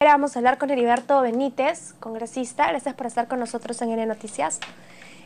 Ahora vamos a hablar con Heriberto Benítez, congresista. Gracias por estar con nosotros en N Noticias.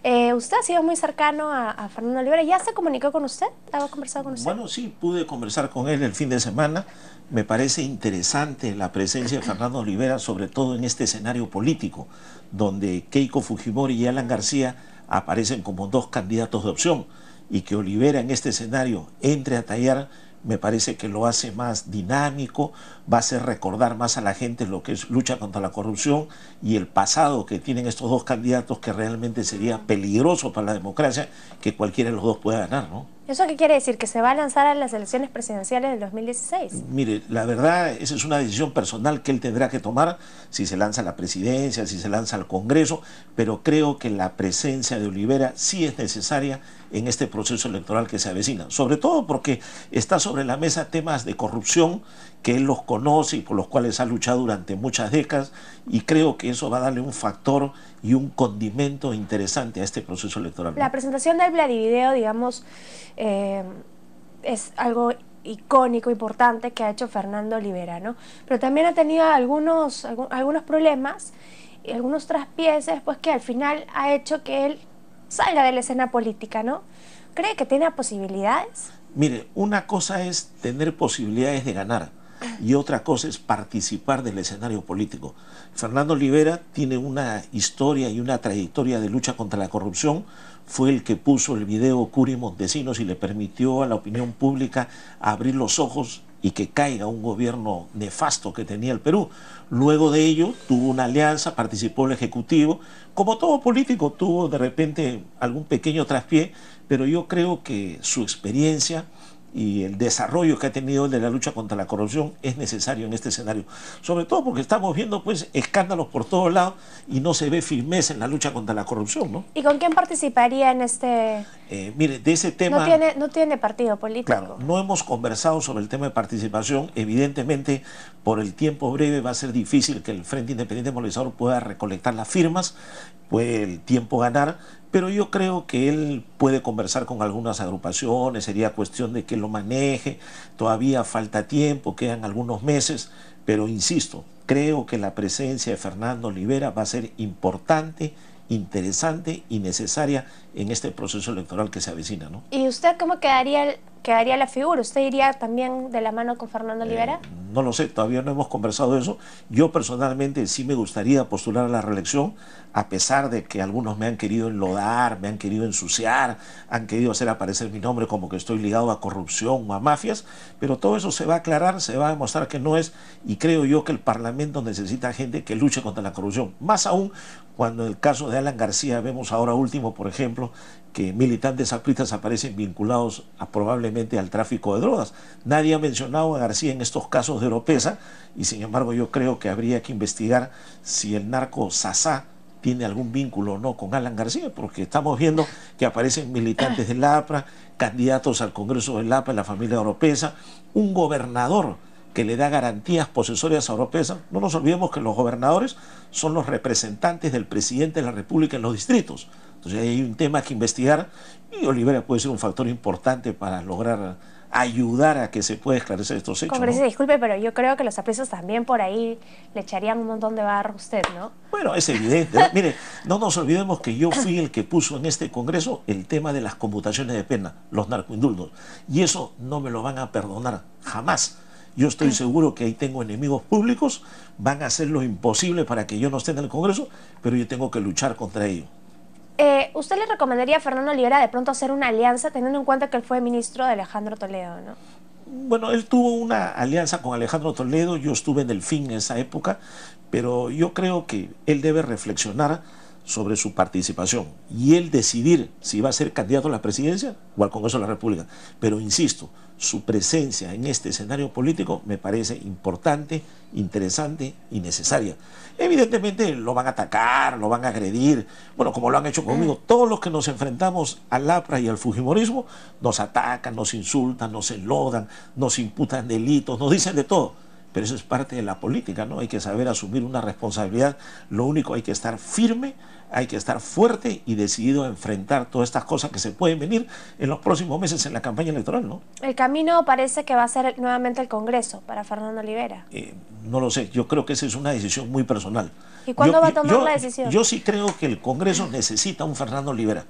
Usted ha sido muy cercano a Fernando Olivera. ¿Ya se comunicó con usted? ¿Ha conversado con usted? Bueno, sí, pude conversar con él el fin de semana. Me parece interesante la presencia de Fernando Olivera, sobre todo en este escenario político, donde Keiko Fujimori y Alan García aparecen como dos candidatos de opción, y que Olivera en este escenario entre a tallar. Me parece que lo hace más dinámico, va a hacer recordar más a la gente lo que es lucha contra la corrupción y el pasado que tienen estos dos candidatos, que realmente sería peligroso para la democracia que cualquiera de los dos pueda ganar, ¿no? ¿Eso qué quiere decir? ¿Que se va a lanzar a las elecciones presidenciales del 2016? Mire, la verdad, esa es una decisión personal que él tendrá que tomar, si se lanza a la presidencia, si se lanza al Congreso, pero creo que la presencia de Olivera sí es necesaria en este proceso electoral que se avecina, sobre todo porque está sobre la mesa temas de corrupción que él los conoce y por los cuales ha luchado durante muchas décadas, y creo que eso va a darle un factor y un condimento interesante a este proceso electoral, ¿no? La presentación del Vladivideo, digamos, es algo icónico, importante que ha hecho Fernando Olivera, ¿no? Pero también ha tenido algunos problemas y algunos traspieses, pues, que al final ha hecho que él salga de la escena política, ¿no? ¿Cree que tiene posibilidades? Mire, una cosa es tener posibilidades de ganar y otra cosa es participar del escenario político. Fernando Olivera tiene una historia y una trayectoria de lucha contra la corrupción. Fue el que puso el video Curi Montesinos y le permitió a la opinión pública abrir los ojos y que caiga un gobierno nefasto que tenía el Perú. Luego de ello tuvo una alianza, participó en el Ejecutivo. Como todo político tuvo de repente algún pequeño traspié, pero yo creo que su experiencia y el desarrollo que ha tenido de la lucha contra la corrupción es necesario en este escenario, sobre todo porque estamos viendo pues escándalos por todos lados y no se ve firmeza en la lucha contra la corrupción, ¿no? ¿Y con quién participaría en este...? Mire, de ese tema... No tiene partido político. Claro, no hemos conversado sobre el tema de participación. Evidentemente, por el tiempo breve va a ser difícil que el Frente Independiente Movilizador pueda recolectar las firmas, puede el tiempo ganar, pero yo creo que él puede conversar con algunas agrupaciones, sería cuestión de que lo maneje. Todavía falta tiempo, quedan algunos meses, pero insisto, creo que la presencia de Fernando Olivera va a ser importante, interesante y necesaria en este proceso electoral que se avecina, ¿no? ¿Y usted cómo quedaría la figura? ¿Usted iría también de la mano con Fernando Olivera? No lo sé, todavía no hemos conversado de eso. Yo personalmente sí me gustaría postular a la reelección, a pesar de que algunos me han querido enlodar, me han querido ensuciar, han querido hacer aparecer mi nombre como que estoy ligado a corrupción o a mafias, pero todo eso se va a aclarar, se va a demostrar que no es, y creo yo que el Parlamento necesita gente que luche contra la corrupción. Más aún cuando en el caso de Alan García vemos ahora último, por ejemplo, que militantes apristas aparecen vinculados probablemente al tráfico de drogas. Nadie ha mencionado a García en estos casos de Oropesa, y sin embargo yo creo que habría que investigar si el narco Sasá tiene algún vínculo o no con Alan García, porque estamos viendo que aparecen militantes del APRA, candidatos al Congreso del APRA, en la familia Oropesa, un gobernador que le da garantías posesorias a Oropesa. No nos olvidemos que los gobernadores son los representantes del presidente de la República en los distritos. Entonces hay un tema que investigar, y Olivera puede ser un factor importante para lograr ayudar a que se pueda esclarecer estos hechos, Congresista, ¿no? disculpe, pero yo creo que los apristas también por ahí le echarían un montón de barro a usted, ¿no? Bueno, es evidente. Mire, no nos olvidemos que yo fui el que puso en este Congreso el tema de las conmutaciones de pena, los narcoindultos, y eso no me lo van a perdonar jamás. Yo estoy seguro que ahí tengo enemigos públicos, van a hacer lo imposible para que yo no esté en el Congreso, pero yo tengo que luchar contra ello. ¿Usted le recomendaría a Fernando Olivera de pronto hacer una alianza, teniendo en cuenta que él fue ministro de Alejandro Toledo, ¿no? Bueno, él tuvo una alianza con Alejandro Toledo, yo estuve en el FIN en esa época, pero yo creo que él debe reflexionar sobre su participación y él decidir si va a ser candidato a la presidencia o al Congreso de la República. Pero insisto, su presencia en este escenario político me parece importante, interesante y necesaria. Evidentemente lo van a atacar, lo van a agredir, bueno, como lo han hecho conmigo. Todos los que nos enfrentamos al APRA y al fujimorismo nos atacan, nos insultan, nos enlodan, nos imputan delitos, nos dicen de todo. pero eso es parte de la política, ¿no? Hay que saber asumir una responsabilidad. Lo único, hay que estar firme, hay que estar fuerte y decidido a enfrentar todas estas cosas que se pueden venir en los próximos meses en la campaña electoral, ¿no? El camino parece que va a ser nuevamente el Congreso para Fernando Olivera. No lo sé, yo creo que esa es una decisión muy personal. ¿Y cuándo va a tomar la decisión? Yo sí creo que el Congreso necesita un Fernando Olivera,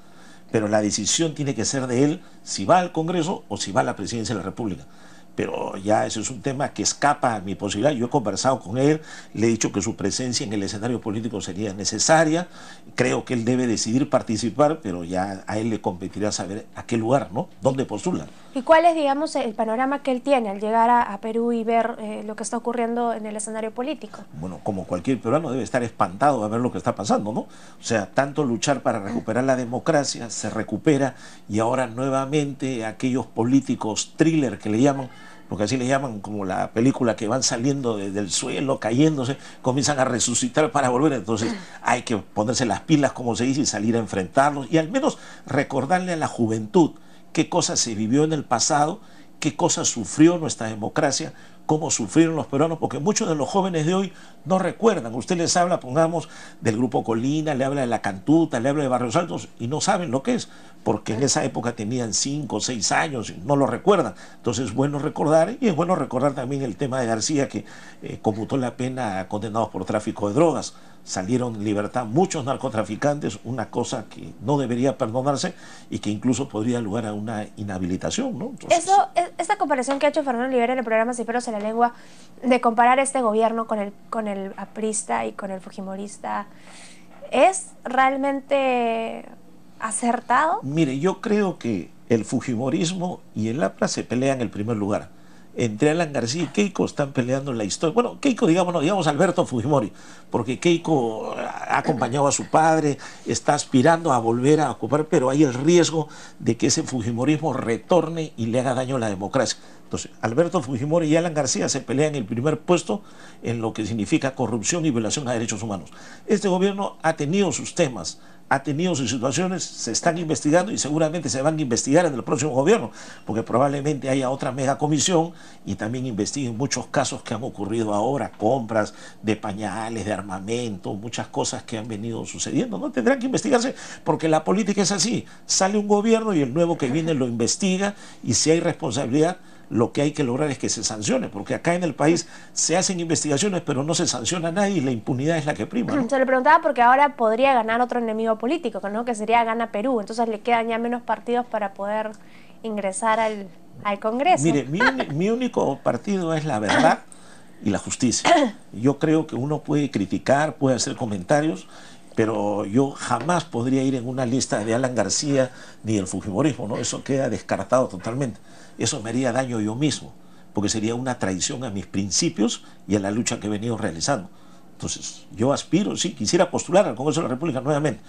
pero la decisión tiene que ser de él si va al Congreso o si va a la presidencia de la República. Pero ya eso es un tema que escapa a mi posibilidad. Yo he conversado con él, le he dicho que su presencia en el escenario político sería necesaria. Creo que él debe decidir participar, pero ya a él le competirá saber a qué lugar, ¿no? ¿Dónde postula? ¿Y cuál es, digamos, el panorama que él tiene al llegar a Perú y ver lo que está ocurriendo en el escenario político? Bueno, como cualquier peruano debe estar espantado a ver lo que está pasando, ¿no? O sea, tanto luchar para recuperar la democracia, se recupera, y ahora nuevamente aquellos políticos thriller que le llaman, porque así le llaman, como la película, que van saliendo del suelo, cayéndose, comienzan a resucitar para volver. Entonces hay que ponerse las pilas, como se dice, y salir a enfrentarlos, y al menos recordarle a la juventud qué cosas se vivió en el pasado, qué cosas sufrió nuestra democracia, cómo sufrieron los peruanos, porque muchos de los jóvenes de hoy no recuerdan. Usted les habla, pongamos, del Grupo Colina, le habla de La Cantuta, le habla de Barrios Altos, y no saben lo que es, porque en esa época tenían 5 o 6 años y no lo recuerdan. Entonces es bueno recordar, y es bueno recordar también el tema de García, que conmutó la pena a condenados por tráfico de drogas. Salieron en libertad muchos narcotraficantes, una cosa que no debería perdonarse y que incluso podría dar lugar a una inhabilitación, ¿no? Entonces, esta comparación que ha hecho Fernando Olivera en el programa Sin Pelos en la Lengua, de comparar este gobierno con el aprista y con el fujimorista, ¿es realmente acertado? Mire, yo creo que el fujimorismo y el APRA se pelean en el primer lugar. Entre Alan García y Keiko están peleando en la historia. Bueno, Keiko, digamos Alberto Fujimori, porque Keiko ha acompañado a su padre, está aspirando a volver a ocupar, pero hay el riesgo de que ese fujimorismo retorne y le haga daño a la democracia. Entonces, Alberto Fujimori y Alan García se pelean en el primer puesto en lo que significa corrupción y violación a derechos humanos. Este gobierno ha tenido sus temas, ha tenido sus situaciones, se están investigando y seguramente se van a investigar en el próximo gobierno, porque probablemente haya otra megacomisión y también investiguen muchos casos que han ocurrido ahora, compras de pañales, de armamento, muchas cosas que han venido sucediendo, ¿no? Tendrán que investigarse, porque la política es así, sale un gobierno y el nuevo que viene lo investiga, y si hay responsabilidad, lo que hay que lograr es que se sancione, porque acá en el país se hacen investigaciones pero no se sanciona a nadie y la impunidad es la que prima, ¿no? Se le preguntaba porque ahora podría ganar otro enemigo político, ¿no? Que sería Gana Perú, entonces le quedan ya menos partidos para poder ingresar al Congreso. Mire, mi único partido es La Verdad y la Justicia. Yo creo que uno puede criticar, puede hacer comentarios, pero yo jamás podría ir en una lista de Alan García ni del fujimorismo, ¿no? Eso queda descartado totalmente. Eso me haría daño yo mismo, porque sería una traición a mis principios y a la lucha que he venido realizando. Entonces, yo aspiro, sí, quisiera postular al Congreso de la República nuevamente.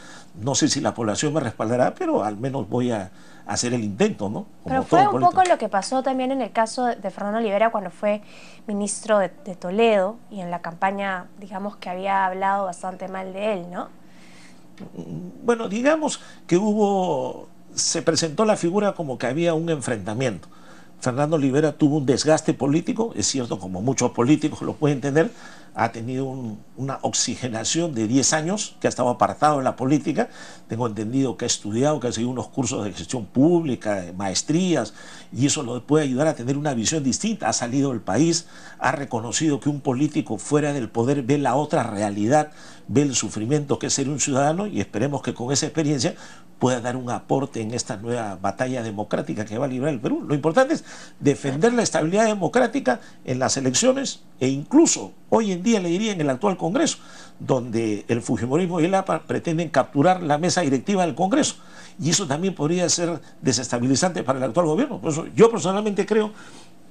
No sé si la población me respaldará, pero al menos voy a hacer el intento, ¿no? Como pero fue todo un poco lo que pasó también en el caso de Fernando Olivera cuando fue ministro de Toledo, y en la campaña, digamos, que había hablado bastante mal de él, ¿no? Bueno, digamos que se presentó la figura como que había un enfrentamiento. Fernando Olivera tuvo un desgaste político, es cierto, como muchos políticos lo pueden tener, ha tenido una oxigenación de 10 años, que ha estado apartado de la política. Tengo entendido que ha estudiado, que ha seguido unos cursos de gestión pública, maestrías, y eso lo puede ayudar a tener una visión distinta. Ha salido del país, ha reconocido que un político fuera del poder ve la otra realidad, ve el sufrimiento que es ser un ciudadano, y esperemos que con esa experiencia pueda dar un aporte en esta nueva batalla democrática que va a librar el Perú. Lo importante es defender la estabilidad democrática en las elecciones, e incluso hoy en día, le diría, en el actual Congreso, donde el fujimorismo y el APRA pretenden capturar la mesa directiva del Congreso, y eso también podría ser desestabilizante para el actual gobierno. Por eso yo personalmente creo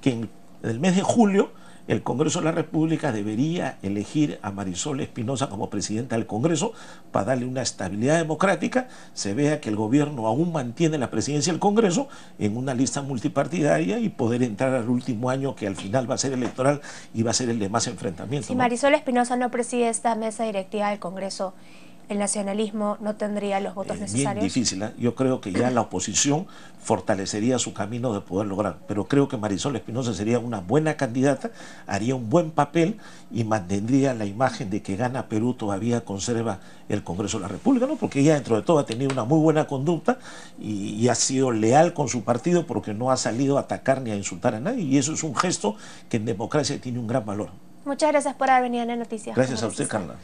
que en el mes de julio el Congreso de la República debería elegir a Marisol Espinosa como presidenta del Congreso para darle una estabilidad democrática, se vea que el gobierno aún mantiene la presidencia del Congreso en una lista multipartidaria, y poder entrar al último año, que al final va a ser electoral y va a ser el de más enfrentamiento. Si ¿no? Marisol Espinosa no preside esta mesa directiva del Congreso, el nacionalismo no tendría los votos necesarios. Bien difícil, ¿eh? Yo creo que ya la oposición fortalecería su camino de poder lograr, pero creo que Marisol Espinosa sería una buena candidata, haría un buen papel y mantendría la imagen de que Gana Perú todavía conserva el Congreso de la República, ¿no? Porque ella dentro de todo ha tenido una muy buena conducta y ha sido leal con su partido porque no ha salido a atacar ni a insultar a nadie, y eso es un gesto que en democracia tiene un gran valor. Muchas gracias por haber venido a Noticias. Gracias a usted, Carla.